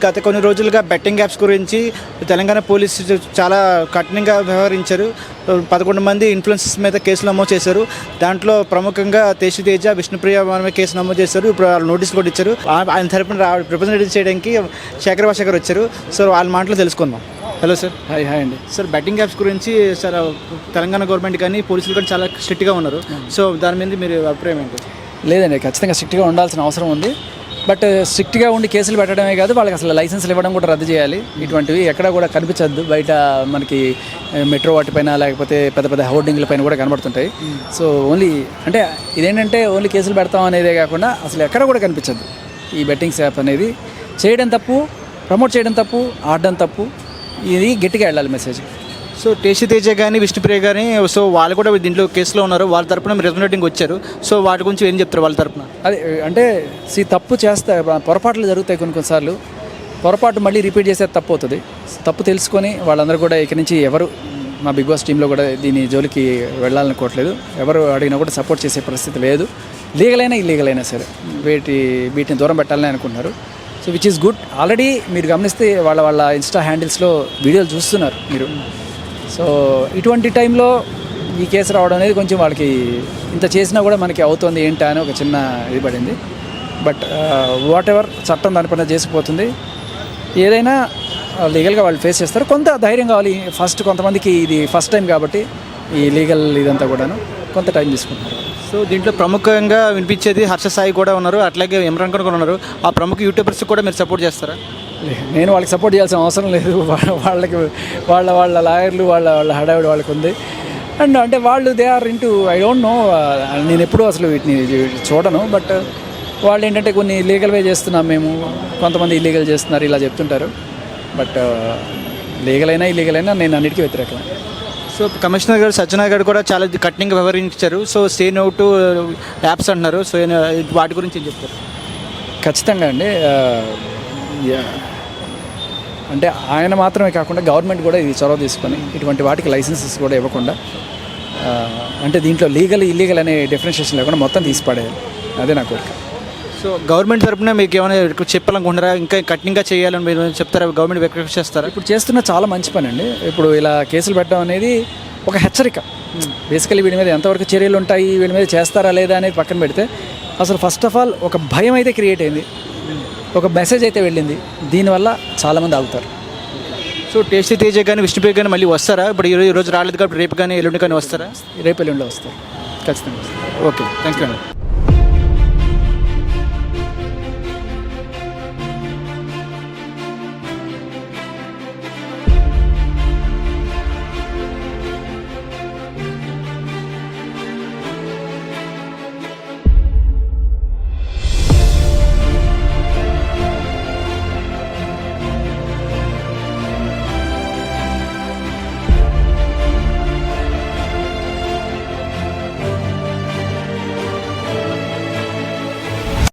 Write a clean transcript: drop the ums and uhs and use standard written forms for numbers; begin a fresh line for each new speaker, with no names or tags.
గత కొన్ని రోజులుగా బెట్టింగ్ యాప్స్ గురించి తెలంగాణ పోలీసులు చాలా కఠినంగా వ్యవహరించారు. 11 మంది ఇన్ఫ్లుయెన్సర్స్ మీద కేసులు నమోదు చేశారు. దాంట్లో ప్రముఖంగా తేజ, విష్ణుప్రియ మీద కేసు నమోదు చేశారు. ఇప్పుడు వాళ్ళు నోటీసులు కూడా ఇచ్చారు. ఆయన తరపున రిప్రజెంటేటివ్ చేయడానికి శేఖర్ భాష గారు వచ్చారు. సో వాళ్ళ మాటలు తెలుసుకుందాం. Hello sir.
హాయ్ అండి.
సార్, బెట్టింగ్ యాప్స్ గురించి సార్ తెలంగాణ గవర్నమెంట్ కానీ పోలీసులు కానీ చాలా స్ట్రిక్ట్గా ఉన్నారు. సో దాని మీద మీరు అభిప్రాయం ఏంటి?
లేదండి, ఖచ్చితంగా స్ట్రిక్ట్గా ఉండాల్సిన అవసరం ఉంది. బట్ స్ట్రిక్ట్గా ఉండి కేసులు పెట్టడమే కాదు, వాళ్ళకి అసలు లైసెన్స్లు ఇవ్వడం కూడా రద్దు చేయాలి. ఇటువంటివి ఎక్కడా కూడా కనిపించద్దు. బయట మనకి మెట్రో వాటిపైన లేకపోతే పెద్ద పెద్ద హోర్డింగ్ల పైన కూడా కనబడుతుంటాయి. సో ఓన్లీ అంటే ఇదేంటంటే ఓన్లీ కేసులు పెడతాం అనేదే కాకుండా అసలు ఎక్కడ కూడా కనిపించద్దు. ఈ బెట్టింగ్స్ యాప్ అనేది చేయడం తప్పు, ప్రమోట్ చేయడం తప్పు, ఆడడం తప్పు. ఇది గట్టిగా వెళ్ళాలి మెసేజ్.
సో తేజ కానీ విష్ణుప్రియ కానీ సో వాళ్ళు కూడా దీంట్లో కేసులో ఉన్నారు. వాళ్ళ తరపున రిప్రజెంటేటివ్ వచ్చారు. సో వాటి గురించి ఏం చెప్తారు వాళ్ళ తరపున?
అదే అంటే తప్పు చేస్తే పొరపాట్లు జరుగుతాయి. కొన్నిసార్లు పొరపాటు మళ్ళీ రిపీట్ చేసేది తప్పు అవుతుంది. తప్పు తెలుసుకొని వాళ్ళందరూ కూడా ఇక్కడి నుంచి ఎవరు మా బిగ్ బాస్ టీంలో కూడా దీని జోలికి వెళ్ళాలనుకోవట్లేదు. ఎవరు అడిగినా కూడా సపోర్ట్ చేసే పరిస్థితి లేదు. లీగల్ అయినా ఇల్లీగల్ అయినా సరే వీటిని దూరం పెట్టాలని అనుకుంటున్నారు. So which is good. Already మీరు గమనిస్తే వాళ్ళ ఇన్స్టా హ్యాండిల్స్లో వీడియోలు చూస్తున్నారు మీరు. సో ఇటువంటి టైంలో ఈ కేసు రావడం అనేది కొంచెం వాళ్ళకి ఇంత చేసినా కూడా మనకి అవుతుంది ఏంటా అని ఒక చిన్న ఇది పడింది. బట్ వాట్ ఎవర్, చట్టం దానిపైన చేసుకుపోతుంది. ఏదైనా లీగల్గా వాళ్ళు ఫేస్ చేస్తారు. కొంత ధైర్యం కావాలి ఫస్ట్. కొంతమందికి ఇది ఫస్ట్ టైం కాబట్టి ఈ లీగల్ ఇదంతా కూడాను కొంత టైం తీసుకుంటున్నారు.
సో దీంట్లో ప్రముఖంగా వినిపించేది హర్ష సాయి కూడా ఉన్నారు, అట్లాగే ఇమ్రాన్ ఖాన్ కూడా ఉన్నారు. ఆ ప్రముఖ యూట్యూబర్స్ కూడా మీరు సపోర్ట్ చేస్తారా?
నేను వాళ్ళకి సపోర్ట్ చేయాల్సిన అవసరం లేదు. వాళ్ళకి వాళ్ళ లాయర్లు వాళ్ళ హడావిడి వాళ్ళకి ఉంది. అండ్ అంటే వాళ్ళు they are into I don't know. నేను ఎప్పుడూ అసలు వీటిని చూడను. బట్ వాళ్ళు ఏంటంటే కొన్ని లీగల్ వే చేస్తున్నాం మేము, కొంతమంది ఇల్లీగల్ చేస్తున్నారు ఇలా చెప్తుంటారు. బట్ లీగల్ అయినా ఇల్లీగల్ అయినా నేను అన్నిటికీ వ్యతిరేకం.
సో కమిషనర్ గారు సజ్జనార్ గారు కూడా చాలా కఠినంగా వ్యవహరించారు. So say no to apps అంటున్నారు. సో వాటి గురించి ఏం చెప్తారు?
ఖచ్చితంగా అండి. అంటే ఆయన మాత్రమే కాకుండా గవర్నమెంట్ కూడా ఇది చొరవ తీసుకొని ఇటువంటి వాటికి లైసెన్సెస్ కూడా ఇవ్వకుండా, అంటే దీంట్లో లీగల్ ఇల్లీగల్ అనే డిఫరెన్షియేషన్ లేకుండా మొత్తం తీసిపడేయాలి. అదే నా కోరిక.
సో గవర్నమెంట్ తరపున మీకు ఏమైనా చెప్పాలనుకుంటారా? ఇంకా కఠినంగా చేయాలని మీరు చెప్తారా? గవర్నమెంట్ రిక్వెస్ట్ చేస్తారా?
ఇప్పుడు చేస్తున్న చాలా మంచి పని అండి. ఇప్పుడు ఇలా కేసులు పెట్టడం అనేది ఒక హెచ్చరిక. బేసికలీ వీడి మీద ఎంతవరకు చర్యలు ఉంటాయి, వీడి మీద చేస్తారా లేదా అనేది పక్కన పెడితే అసలు ఫస్ట్ ఆఫ్ ఆల్ ఒక భయం అయితే క్రియేట్ అయింది, ఒక మెసేజ్ అయితే వెళ్ళింది. దీనివల్ల చాలామంది ఆగుతారు.
సో తేజ కానీ విష్ణుప్రియ కానీ మళ్ళీ వస్తారా? ఇప్పుడు ఈరోజు రాలేదు కాబట్టి రేపు కానీ ఎల్లుండి కానీ వస్తారా?
రేపు ఎల్లుండి వస్తారు ఖచ్చితంగా.
ఓకే, థ్యాంక్ యూ అండి.